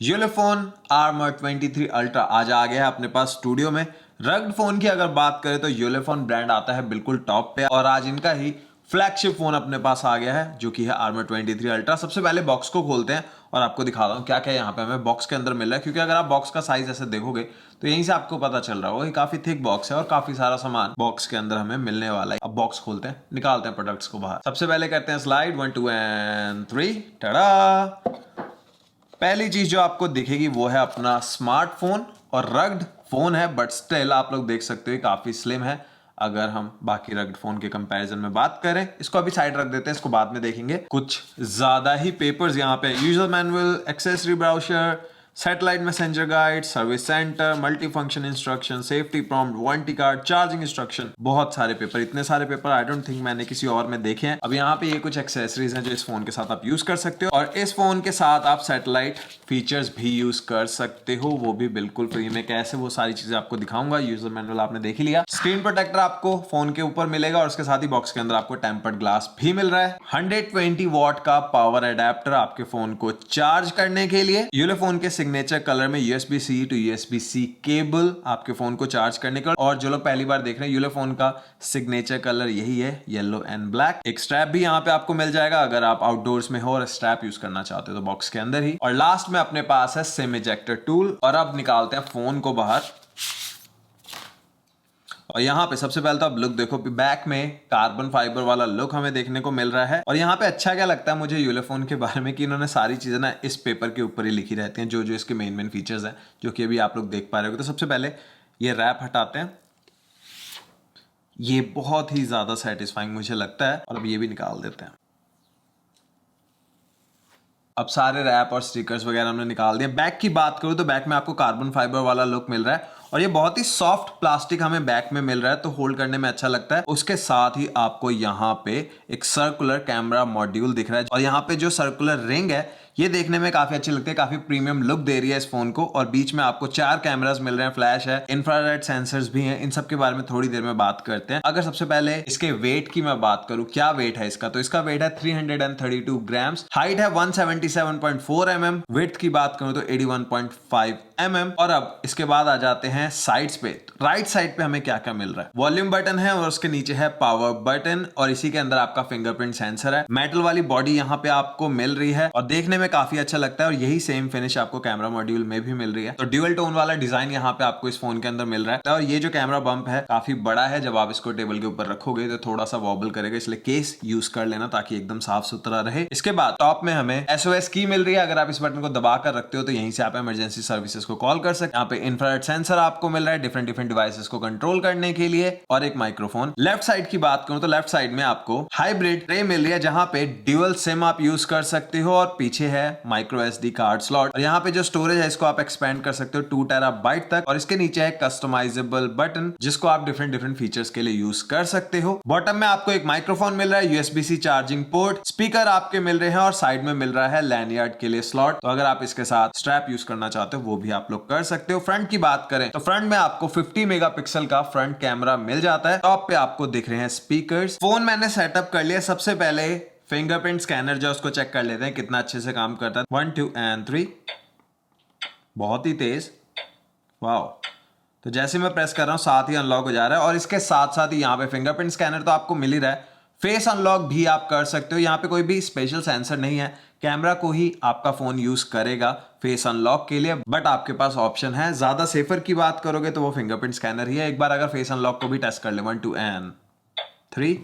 यूलेफोन armour 23 ultra आज आ गया है अपने पास स्टूडियो में। रग्ड फोन की अगर बात करें तो यूलेफोन ब्रांड आता है बिल्कुल टॉप पे और आज इनका ही फ्लैगशिप फोन अपने पास आ गया है जो कि है आर्मर 23 अल्ट्रा। सबसे पहले बॉक्स को खोलते हैं और आपको दिखा रहा हूँ क्या क्या यहाँ पे हमें बॉक्स के अंदर मिल रहा है, क्योंकि अगर आप बॉक्स का साइज ऐसे देखोगे तो यहीं से आपको पता चल रहा होगा कि काफी थिक बॉक्स है और काफी सारा सामान बॉक्स के अंदर हमें मिलने वाला है। अब बॉक्स खोलते हैं, निकालते हैं प्रोडक्ट्स को बाहर। सबसे पहले करते हैं स्लाइड 1 2 एंड 3। टड़ा! पहली चीज जो आपको दिखेगी वो है अपना स्मार्टफोन और रग्ड फोन है, बट स्टिल आप लोग देख सकते हो काफी स्लिम है अगर हम बाकी रग्ड फोन के कंपैरिजन में बात करें। इसको अभी साइड रख देते हैं, इसको बाद में देखेंगे। कुछ ज्यादा ही पेपर्स यहाँ पे, user manual, accessory brochure, satellite messenger guide, service centre, multi function instruction, safety prompt, warranty card, charging instruction, बहुत सारे पेपर। इतने सारे पेपर आई डोंट थिंक मैंने किसी और में देखे हैं। अब यहाँ पे ये कुछ एक्सेसरीज हैं जो इस फोन के साथ आप यूज कर सकते हो और इस फोन के साथ आप सैटेलाइट फीचर्स भी यूज कर सकते हो, वो भी बिल्कुल फ्री में। कैसे, वो सारी चीजें आपको दिखाऊंगा। यूजर मैनुअल आपने देख ही लिया। स्क्रीन प्रोटेक्टर आपको फोन के ऊपर मिलेगा और उसके साथ ही बॉक्स के अंदर आपको टेम्पर्ड ग्लास भी मिल रहा है। 120 वॉट का पावर अडेप्टर आपके फोन को चार्ज करने के लिए। यूलेफोन के सिग्नेचर कलर में USB-C टू USB-C केबल आपके फोन को चार्ज करने का। और जो लोग पहली बार देख रहे हैं, यूलेफोन का सिग्नेचर कलर यही है, येलो एंड ब्लैक। एक स्ट्रैप भी यहाँ पे आपको मिल जाएगा अगर आप आउटडोर्स में हो और स्ट्रैप यूज करना चाहते हो तो बॉक्स के अंदर ही। और लास्ट में अपने पास है सिम इजेक्टर टूल। और अब निकालते हैं फोन को बाहर। और यहाँ पे सबसे पहले तो आप लुक देखो, बैक में कार्बन फाइबर वाला लुक हमें देखने को मिल रहा है। और यहाँ पे अच्छा क्या लगता है मुझे यूलेफोन के बारे में कि इन्होंने सारी चीजें ना इस पेपर के ऊपर ही लिखी रहती हैं, जो जो इसके मेन फीचर्स हैं, जो कि अभी आप लोग देख पा रहे हो। तो सबसे पहले ये रैप हटाते हैं, ये बहुत ही ज्यादा सेटिस्फाइंग मुझे लगता है। और अब ये भी निकाल देते हैं। अब सारे रैप और स्टिकर्स वगैरह हमने निकाल दिए। बैक की बात करूं तो बैक में आपको कार्बन फाइबर वाला लुक मिल रहा है और ये बहुत ही सॉफ्ट प्लास्टिक हमें बैक में मिल रहा है, तो होल्ड करने में अच्छा लगता है। उसके साथ ही आपको यहाँ पे एक सर्कुलर कैमरा मॉड्यूल दिख रहा है और यहाँ पे जो सर्कुलर रिंग है ये देखने में काफी अच्छी लगती है, काफी प्रीमियम लुक दे रही है इस फोन को। और बीच में आपको 4 कैमरास मिल रहे हैं, फ्लैश है, इंफ्रारेड सेंसर्स भी हैं। इन सब के बारे में थोड़ी देर में बात करते हैं। अगर सबसे पहले इसके वेट की मैं बात करूं, क्या वेट है इसका, तो इसका वेट है 332 ग्राम्स, हाइट है 177.4 mm, विड्थ की बात करूं तो 81.5 mm। और अब इसके बाद आ जाते हैं साइड्स पे। राइट साइड पे हमें क्या क्या मिल रहा है, वॉल्यूम बटन है और उसके नीचे है पावर बटन और इसी के अंदर आपका फिंगरप्रिंट सेंसर है। मेटल वाली बॉडी यहाँ पे आपको मिल रही है और देखने में काफी अच्छा लगता है और यही सेम फिनिश आपको कैमरा मॉड्यूल में भी मिल रही है। तो ड्यूअल टोन वाला डिजाइन यहाँ पे आपको इस फोन के अंदर मिल रहा है। और ये जो कैमरा बम्प है काफी बड़ा है, जब आप इसको टेबल के ऊपर रखोगे तो थोड़ा सा वॉबल करेगा, इसलिए केस यूज कर लेना ताकि एकदम साफ सुथरा रहे। इसके बाद टॉप में हमें SOS की मिल रही है। अगर आप इस बटन को दबा कर रखते हो तो यहीं से आप इमरजेंसी सर्विसेज को कॉल कर सकते हैं। यहाँ पे इंफ्रारेड सेंसर आपको मिल रहा है डिफरेंट डिवाइसेस को कंट्रोल करने के लिए और एक माइक्रोफोन। लेफ्ट साइड की बात करूं तो लेफ्ट साइड में आपको हाइब्रिड ट्रे मिल रही है जहां पे ड्यूअल सिम आप यूज कर सकते हो और पीछे है माइक्रो SD कार्ड स्लॉट। और यहाँ पे जो स्टोरेज है इसको आप एक्सपेंड कर सकते हो 2 TB तक। और इसके नीचे है कस्टमाइजेबल बटन जिसको आप डिफरेंट फीचर्स के लिए यूज कर सकते हो। बॉटम में आपको एक माइक्रोफोन मिल रहा है, USB-C चार्जिंग पोर्ट, स्पीकर आपके मिल रहे हैं और साइड में मिल रहा है लैनियार्ड के लिए स्लॉट। तो अगर आप इसके साथ स्ट्रैप यूज करना चाहते हो वो भी आप लोग कर सकते हो। फ्रंट की बात करें तो फ्रंट में आपको 50 मेगापिक्सल का फ्रंट कैमरा मिल जाता है। टॉप पे आपको दिख रहे हैं स्पीकर्स। फोन मैंने सेटअप कर लिया। सबसे पहले फिंगरप्रिंट स्कैनर जो उसको चेक कर लेते हैं कितना अच्छे से काम करता है। 1 2 एंड 3, बहुत ही तेज, वाओ। तो जैसे मैं प्रेस कर रहा हूं साथ ही अनलॉक हो जा रहा है और इसके साथ साथ ही यहाँ पे फिंगरप्रिंट स्कैनर तो आपको मिल ही रहा है, फेस अनलॉक भी आप कर सकते हो। यहाँ पे कोई भी स्पेशल सेंसर नहीं है, कैमरा को ही आपका फोन यूज करेगा फेस अनलॉक के लिए, बट आपके पास ऑप्शन है। ज्यादा सेफर की बात करोगे तो वो फिंगरप्रिंट स्कैनर ही है। एक बार अगर फेस अनलॉक को भी टेस्ट कर ले, 1 2 एंड 3,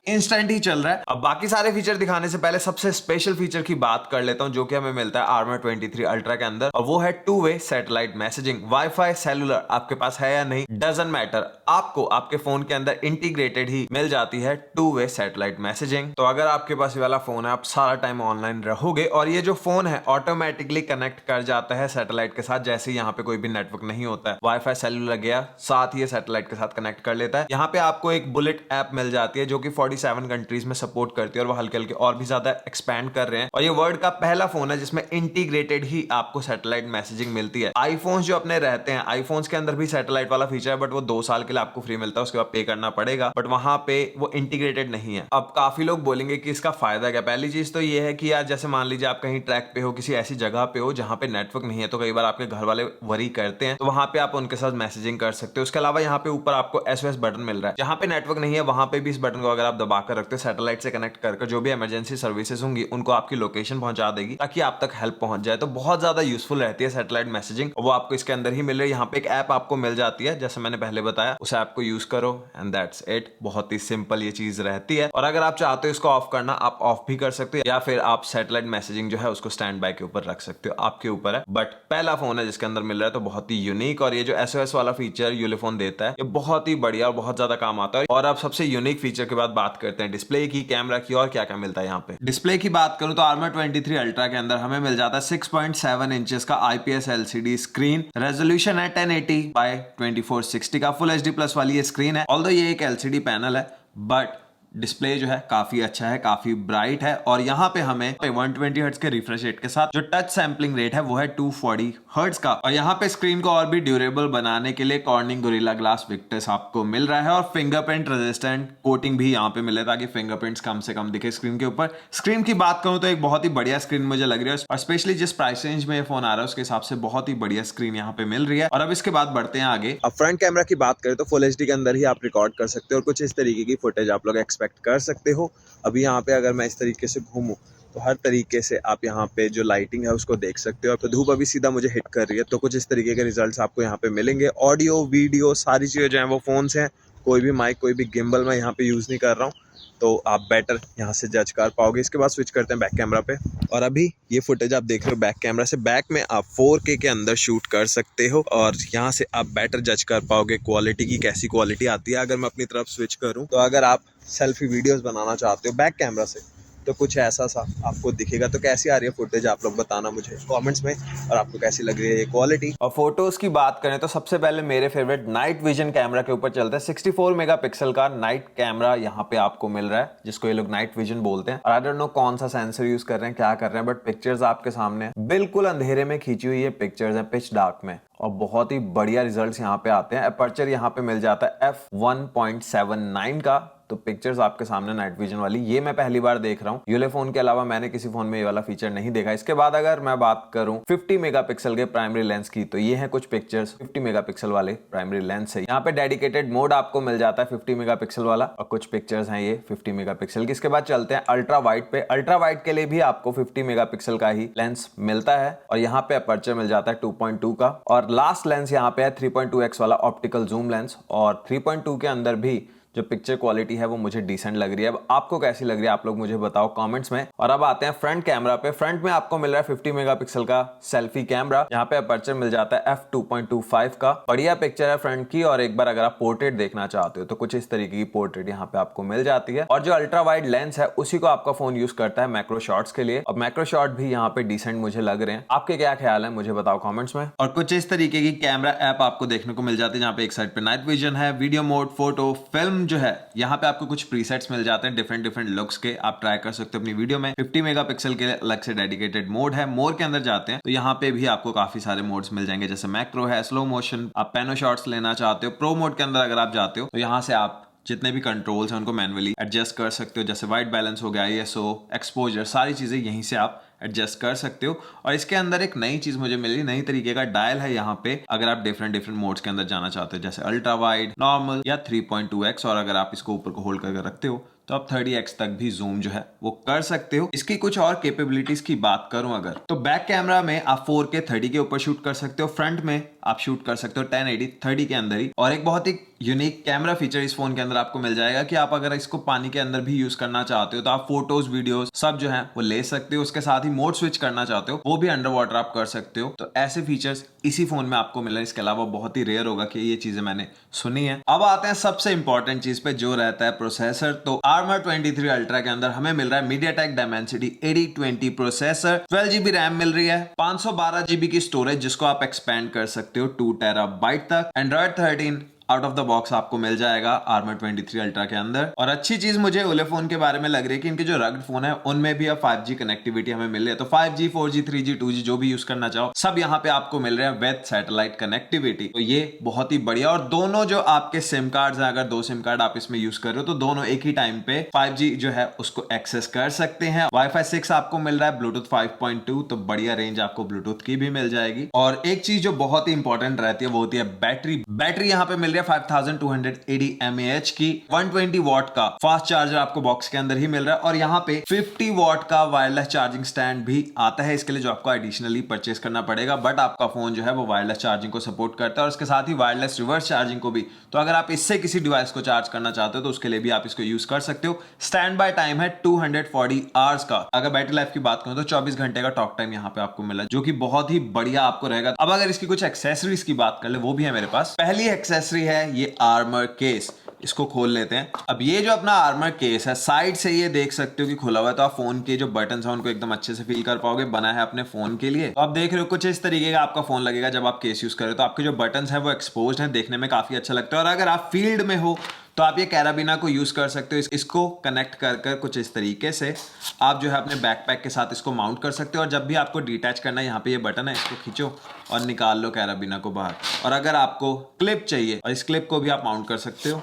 इंस्टेंट ही चल रहा है। अब बाकी सारे फीचर दिखाने से पहले सबसे स्पेशल फीचर की बात कर लेता हूं जो कि हमें मिलता है आर्मर 23 अल्ट्रा के अंदर, और वो है two way satellite messaging. Wifi cellular आपके पास है या नहीं डजंट मैटर, आपको आपके फोन के अंदर इंटीग्रेटेड ही मिल जाती है 2-वे सैटेलाइट मैसेजिंग। तो अगर आपके पास ये वाला फोन है आप सारा टाइम ऑनलाइन रहोगे और ये जो फोन है ऑटोमेटिकली कनेक्ट कर जाता है सैटेलाइट के साथ। जैसे यहाँ पे कोई भी नेटवर्क नहीं होता है, वाईफाई सेलुलर गया साथ ही सैटेलाइट के साथ कनेक्ट कर लेता है। यहाँ पे आपको एक बुलेट ऐप मिल जाती है जो कि 147 कंट्रीज में सपोर्ट करती है और वो हल्के हल्के और भी ज्यादा एक्सपैंड कर रहे हैं। और ये वर्ल्ड का पहला फोन है जिसमें इंटीग्रेटेड ही आपको सैटेलाइट मैसेजिंग मिलती है। आईफोन्स जो अपने रहते हैं, आईफोन्स के अंदर भी सैटेलाइट वाला फीचर है, बट वो 2 साल के लिए आपको फ्री मिलता है, उसके बाद पे करना पड़ेगा, बट वहां पे वो इंटीग्रेटेड नहीं है। अब काफी लोग बोलेंगे कि इसका फायदा क्या। पहली चीज तो ये है कि यार जैसे मान लीजिए आप कहीं ट्रैक पे हो, किसी ऐसी जगह पे हो जहां पे नेटवर्क नहीं है, तो कई बार आपके घर वाले वरी करते हैं, तो वहां पे आप उनके साथ मैसेजिंग कर सकते हो। उसके अलावा यहाँ पे ऊपर आपको SOS बटन मिल रहा है, जहां पे नेटवर्क नहीं है वहां पे भी इस बटन को अगर आप दबाकर रखते हो, सैटेलाइट से कनेक्ट करके जो भी इमरजेंसी सर्विसेज होंगी उनको आपकी लोकेशन पहुंचा देगी ताकि आप तक हेल्प पहुंच जाए। तो बहुत ज्यादा यूजफुल रहती है सैटेलाइट मैसेजिंग, वो आपको इसके अंदर ही मिल रही है। यहाँ पे एक ऐप आपको मिल जाती है, जैसे मैंने पहले बताया, उस ऐप को यूज करो एंड दैट्स इट। बहुत ही सिंपल ये चीज रहती है। और अगर आप चाहते हो इसको ऑफ करना, आप ऑफ भी कर सकते हो, या फिर आप सैटेलाइट मैसेजिंग जो है उसको स्टैंड बाय के ऊपर रख सकते हो, आपके ऊपर है। बट पहला फोन है जिसके अंदर मिल रहा है, तो बहुत ही यूनिक। और ये जो SOS वाला फीचर यूलेफोन देता है, ये बहुत ही बढ़िया और बहुत ज्यादा काम आता है। और अब सबसे यूनिक फीचर के बाद बात करते हैं डिस्प्ले की, कैमरा की, और क्या क्या मिलता है यहाँ पे। डिस्प्ले की बात करूं तो Armor 23 अल्ट्रा के अंदर हमें मिल जाता है 6.7 इंचेस का IPS LCD स्क्रीन। रेजोल्यूशन है 1080 बाय 2460 का। फुल HD प्लस वाली ये स्क्रीन है। ऑल्दो ये एक LCD पैनल है, बट डिस्प्ले जो है काफी अच्छा है, काफी ब्राइट है। और यहाँ पे हमें 120 हर्ट्ज के रिफ्रेश रेट के साथ जो टच सैम्पलिंग रेट है वो है 240 हर्ट्ज का। और यहाँ पे स्क्रीन को और भी ड्यूरेबल बनाने के लिए कॉर्निंग गोरिल्ला ग्लास विक्टस आपको मिल रहा है, और फिंगरप्रिंट रेजिस्टेंट कोटिंग भी यहाँ पे मिले ताकि फिंगरप्रिंट्स कम से कम दिखे स्क्रीन के ऊपर। स्क्रीन की बात करूं तो एक बहुत ही बढ़िया स्क्रीन मुझे लग रही है, और स्पेशली जिस प्राइस रेंज में ये फोन आ रहा है उसके हिसाब से बहुत ही बढ़िया स्क्रीन यहाँ पे मिल रही है। और अब इसके बाद बढ़ते हैं आगे। अब फ्रंट कैमरा की बात करें तो फुल HD के अंदर ही आप रिकॉर्ड कर सकते हो, और कुछ इस तरीके की फुटेज आप लोग एक्सपेक्ट कर सकते हो। अभी यहाँ पे अगर मैं इस तरीके से घूमूं तो हर तरीके से आप यहाँ पे जो लाइटिंग है उसको देख सकते हो। तो धूप अभी सीधा मुझे हिट कर रही है, तो कुछ इस तरीके के रिजल्ट्स आपको यहाँ पे मिलेंगे। ऑडियो वीडियो सारी चीज़ें जो हैं वो फ़ोन से हैं, कोई भी माइक कोई भी गिम्बल मैं यहाँ पे यूज़ नहीं कर रहा हूँ, तो आप बेटर यहाँ से जज कर पाओगे। इसके बाद स्विच करते हैं बैक कैमरा पे। और अभी ये फुटेज आप देख रहे हो बैक कैमरा से, बैक में आप 4K के अंदर शूट कर सकते हो, और यहाँ से आप बेटर जज कर पाओगे क्वालिटी की, कैसी क्वालिटी आती है। अगर मैं अपनी तरफ स्विच करूँ तो अगर आप सेल्फी वीडियोस बनाना चाहते हो बैक कैमरा से तो कुछ ऐसा सा आपको दिखेगा। तो कैसी आ रही है फुटेज आप लोग बताना मुझे कमेंट्स में, और आपको कैसी लग रही है ये क्वालिटी। और फोटोज की बात करें तो सबसे पहले मेरे फेवरेट नाइट विजन कैमरा के ऊपर चलते हैं। 64 मेगापिक्सल का नाइट कैमरा यहाँ पे आपको मिल रहा है, जिसको ये लोग नाइट विजन बोलते हैं। और आई डोंट नो कौन सा सेंसर यूज कर रहे हैं, क्या कर रहे हैं, बट पिक्चर्स आपके सामने बिल्कुल अंधेरे में खींची हुई ये पिक्चर्स हैं, पिच डार्क में, और बहुत ही बढ़िया रिजल्ट्स यहाँ पे आते हैं। अपर्चर यहाँ पे मिल जाता है f1.79 का, तो पिक्चर्स आपके सामने नाइट विजन वाली, ये मैं पहली बार देख रहा हूँ। यूलेफोन के अलावा मैंने किसी फोन में ये वाला फीचर नहीं देखा। इसके बाद अगर मैं बात करूँ 50 मेगापिक्सल के प्राइमरी लेंस की, तो ये है कुछ पिक्चर्स 50 मेगापिक्सल वाले प्राइमरी लेंस है। यहाँ पे डेडिकेटेड मोड आपको मिल जाता है 50 मेगापिक्सल वाला, और कुछ पिक्चर्स हैं ये 50 मेगापिक्सल की। इसके बाद चलते हैं अल्ट्रा वाइड पे। अल्ट्रा वाइड के लिए भी आपको 50 मेगापिक्सल का ही लेंस मिलता है, और यहाँ पे अपर्चर मिल जाता है 2.2 का। और लास्ट लेंस यहाँ पे है 3.2x वाला ऑप्टिकल जूम लेंस, और 3.2 के अंदर भी जो पिक्चर क्वालिटी है वो मुझे डिसेंट लग रही है। अब आपको कैसी लग रही है आप लोग मुझे बताओ कमेंट्स में। और अब आते हैं फ्रंट कैमरा पे। फ्रंट में आपको मिल रहा है 50 मेगापिक्सल का सेल्फी कैमरा, यहाँ पे अपर्चर मिल जाता है f2.25 का। बढ़िया पिक्चर है फ्रंट की, और एक बार अगर आप पोर्ट्रेट देखना चाहते हो तो कुछ इस तरीके की पोर्ट्रेट यहाँ पे आपको मिल जाती है। और जो अल्ट्रा वाइड लेंस है उसी को आपका फोन यूज करता है मैक्रो शॉट्स के लिए, और मैक्रो शॉट भी यहाँ पे डिसेंट मुझे लग रहे हैं। आपके क्या ख्याल है मुझे बताओ कॉमेंट्स में। और कुछ इस तरीके की कैमरा ऐप आपको देखने को मिल जाती है, जहाँ पे एक साइड पे नाइट विजन है, वीडियो मोड, फोटो, फिल्म जो है, यहाँ पे आपको कुछ प्रीसेट्स मिल जाते हैं डिफरेंट लुक्स के, आप ट्राई कर सकते हो अपनी वीडियो में। 50 मेगापिक्सल के अलग से डेडिकेटेड मोड है। मोड के अंदर जाते हैं तो यहाँ पे भी आपको काफी सारे मोड्स मिल जाएंगे, जैसे मैक्रो है, स्लो मोशन, आप पैनो शॉट्स लेना चाहते हो। प्रो मोड के अंदर अगर आप जाते हो तो यहाँ से आप जितने भी कंट्रोल्स हैं उनको मैनुअली एडजस्ट कर सकते हो, जैसे वाइट बैलेंस हो गया, ISO, एक्सपोजर, सारी चीजें यहीं से आप एडजस्ट कर सकते हो। और इसके अंदर एक नई चीज मुझे मिली, नई तरीके का डायल है यहाँ पे, अगर आप डिफरेंट मोड्स के अंदर जाना चाहते हो, जैसे अल्ट्रा वाइड, नॉर्मल या 3.2x, और अगर आप इसको ऊपर को होल्ड करके रखते हो तो आप 30x तक भी जूम जो है वो कर सकते हो। इसकी कुछ और कैपेबिलिटीज की बात करूं अगर, तो बैक कैमरा में आप 4K 30 के ऊपर शूट कर सकते हो, फ्रंट में आप शूट कर सकते हो 1080 30 के अंदर ही। और एक बहुत ही यूनिक कैमरा फीचर इस फोन के अंदर आपको मिल जाएगा कि आप अगर इसको पानी के अंदर भी यूज करना चाहते हो तो आप फोटोज वीडियोस सब जो है वो ले सकते हो। उसके साथ ही मोड स्विच करना चाहते हो वो भी अंडर वाटर आप कर सकते हो। तो ऐसे फीचर्स इसी फोन में आपको मिल रहे हैं। इसके अलावा बहुत ही रेयर होगा कि ये चीजें मैंने सुनी है। अब आते हैं सबसे इंपॉर्टेंट चीज पे जो रहता है प्रोसेसर। तो Armor 23 अल्ट्रा के अंदर हमें मिल रहा है MediaTek Dimensity 8020 processor, 12GB RAM मिल रही है, 512GB की स्टोरेज जिसको आप एक्सपेंड कर सकते हो 2 TB तक, Android 13 out of the box आपको मिल जाएगा आर्मर 23 अल्ट्रा के अंदर। और अच्छी चीज मुझे ओले फोन के बारे में लग रही है कि इनके जो रग्ड फोन है उनमें भी अब 5G कनेक्टिविटी हमें मिल रही है। तो 5G 4G 3G 2G जो भी यूज करना चाहो सब यहाँ पे आपको मिल रहे हैं विद सैटेलाइट कनेक्टिविटी। तो ये बहुत ही बढ़िया। और दोनों जो आपके सिम कार्ड है, अगर 2 सिम कार्ड आप इसमें यूज कर रहे हो तो दोनों एक ही टाइम पे 5G जो है उसको एक्सेस कर सकते हैं। Wi-Fi 6 आपको मिल रहा है, ब्लूटूथ 5.2, तो बढ़िया रेंज आपको ब्लूटूथ की भी मिल जाएगी। और एक चीज जो बहुत ही इंपॉर्टेंट रहती है वो होती है बैटरी यहाँ पे मिल रही है 5280 mAh की। 120 वॉट का फास्ट चार्जर आपको बॉक्स के अंदर ही मिल रहा है। और यहाँ पे 50 वॉट का वायरलेस चार्जिंग स्टैंड भी आता है, इसके लिए जो आपको एडिशनली परचेस करना पड़ेगा। बट आपका फोन जो है वो वायरलेस चार्जिंग को सपोर्ट करता है और उसके साथ ही वायरलेस रिवर्स चार्जिंग को भी। तो अगर आप इससे किसी डिवाइस को चार्ज करना चाहते हो तो उसके लिए भी आप इसको यूज कर सकते हो। स्टैंड बाय टाइम है 240 आवर्स का। अगर बैटरी लाइफ की बात करूं तो 24 घंटे का टॉक टाइम यहाँ पे आपको मिला, जो कि बहुत ही बढ़िया आपको रहेगा। अब अगर इसकी कुछ एक्सेसरीज की बात कर ले, वो भी है मेरे पास। पहली एक्सेसरी है ये आर्मर केस। इसको खोल लेते हैं। अब ये जो अपना आर्मर केस है, साइड से ये देख सकते हो कि खुला हुआ है, तो आप फोन के जो बटन है उनको एकदम अच्छे से फील कर पाओगे। बना है अपने फोन के लिए। तो आप देख रहे हो कुछ इस तरीके का आपका फोन लगेगा जब आप केस यूज करें। तो आपके जो बटन है वो एक्सपोज है, देखने में काफी अच्छा लगता है। और अगर आप फील्ड में हो तो आप ये कैराबिना को यूज कर सकते हो। इसको कनेक्ट कर कर कुछ इस तरीके से आप जो है अपने बैकपैक के साथ इसको माउंट कर सकते हो। और जब भी आपको डिटैच करना है, यहाँ पे ये बटन है, इसको खींचो और निकाल लो कैराबिना को बाहर। और अगर आपको क्लिप चाहिए और इस क्लिप को भी आप माउंट कर सकते हो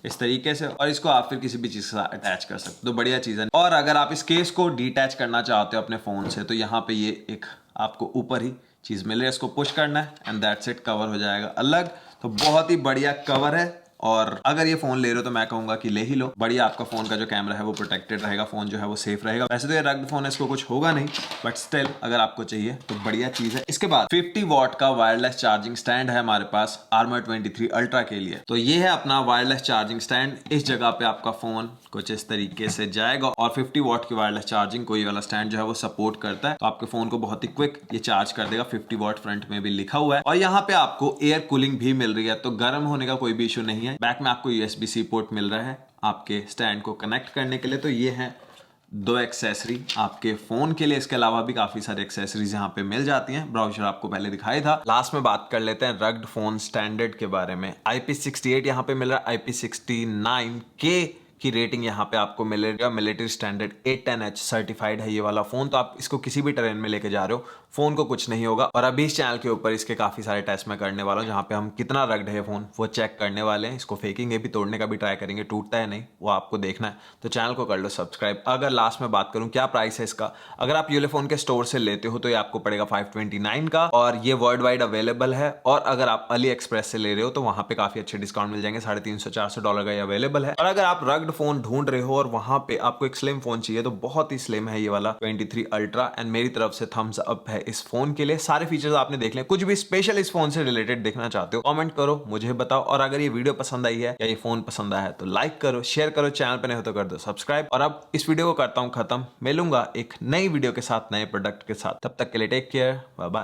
इस तरीके से, और इसको आप फिर किसी भी चीज के साथ अटैच कर सकते हो। तो बढ़िया चीज है। और अगर आप इस केस को डिटैच करना चाहते हो अपने फोन से तो यहाँ पे ये एक आपको ऊपर ही चीज मिल रही है, इसको पुश करना है एंड दैट्स इट, कवर हो जाएगा अलग। तो बहुत ही बढ़िया कवर है। और अगर ये फोन ले रहे हो तो मैं कहूंगा कि ले ही लो। बढ़िया, आपका फोन का जो कैमरा है वो प्रोटेक्टेड रहेगा, फोन जो है वो सेफ रहेगा। वैसे तो ये रग्ड फोन है, इसको कुछ होगा नहीं, बट स्टिल अगर आपको चाहिए तो बढ़िया चीज है। इसके बाद 50 वॉट का वायरलेस चार्जिंग स्टैंड है हमारे पास आर्मर 23 अल्ट्रा के लिए। तो ये है अपना वायरलेस चार्जिंग स्टैंड। इस जगह पे आपका फोन कुछ इस तरीके से जाएगा और 50 वॉट की वायरलेस चार्जिंग कोई वाला स्टैंड जो है वो सपोर्ट करता है। तो आपके फोन को बहुत ही क्विक ये चार्ज कर देगा। 50 वॉट फ्रंट में भी लिखा हुआ है। और यहाँ पे आपको एयर कूलिंग भी मिल रही है, तो गर्म होने का कोई भी इशू नहीं है। बैक में आपको USB-C पोर्ट मिल रहा है आपके स्टैंड को कनेक्ट करने के लिए। तो ये है 2 एक्सेसरी आपके फोन के लिए। इसके अलावा भी काफी सारे एक्सेसरीज यहाँ पे मिल जाती हैं। ब्राउजर आपको पहले दिखाई था। लास्ट में बात कर लेते हैं रग्ड फोन स्टैंडर्ड के बारे में। IP68 यहाँ पे मिल रहा है। IP69K की रेटिंग यहाँ पे आपको मिलेगा। मिलिट्री स्टैंडर्ड 810H सर्टिफाइड है ये वाला फोन। तो आप इसको किसी भी टेरेन में लेके जा रहे हो, फोन को कुछ नहीं होगा। और अभी इस चैनल के ऊपर इसके काफी सारे टेस्ट मैं करने वाला हूँ, जहाँ पे हम कितना रग्ड है फोन वो चेक करने वाले हैं। इसको फेंकेंगे भी, तोड़ने का भी ट्राई करेंगे, टूटता है नहीं वो आपको देखना है। तो चैनल को कर लो सब्सक्राइब। अगर लास्ट में बात करूँ क्या प्राइस है इसका, अगर आप यूलेफोन के स्टोर से लेते हो तो ये आपको पड़ेगा 529 का, और ये वर्ल्ड वाइड अवेलेबल है। और अगर आप अली एक्सप्रेस से ले रहे हो तो वहां पे काफी अच्छे डिस्काउंट मिल जाएंगे। $350-400 का ये अवेलेबल है। और अगर आप रग्ड फोन ढूंढ रहे हो और वहां पे आपको एक स्लिम फोन चाहिए तो बहुत ही स्लिम है ये वाला 23 अल्ट्रा। एंड मेरी तरफ से थम्स अप है इस फोन के लिए। सारे फीचर्स आपने देख लिया। कुछ भी स्पेशल इस फोन से रिलेटेड देखना चाहते हो कमेंट करो, मुझे बताओ। और अगर ये वीडियो पसंद आई है या ये फोन पसंद आया है तो लाइक करो, शेयर करो, चैनल पे नहीं हो तो कर दो सब्सक्राइब। और अब इस वीडियो को करता हूं खत्म। मिलूंगा एक नई वीडियो के साथ, नए प्रोडक्ट के साथ। तब तक के लिए टेक केयर, बाय बाय।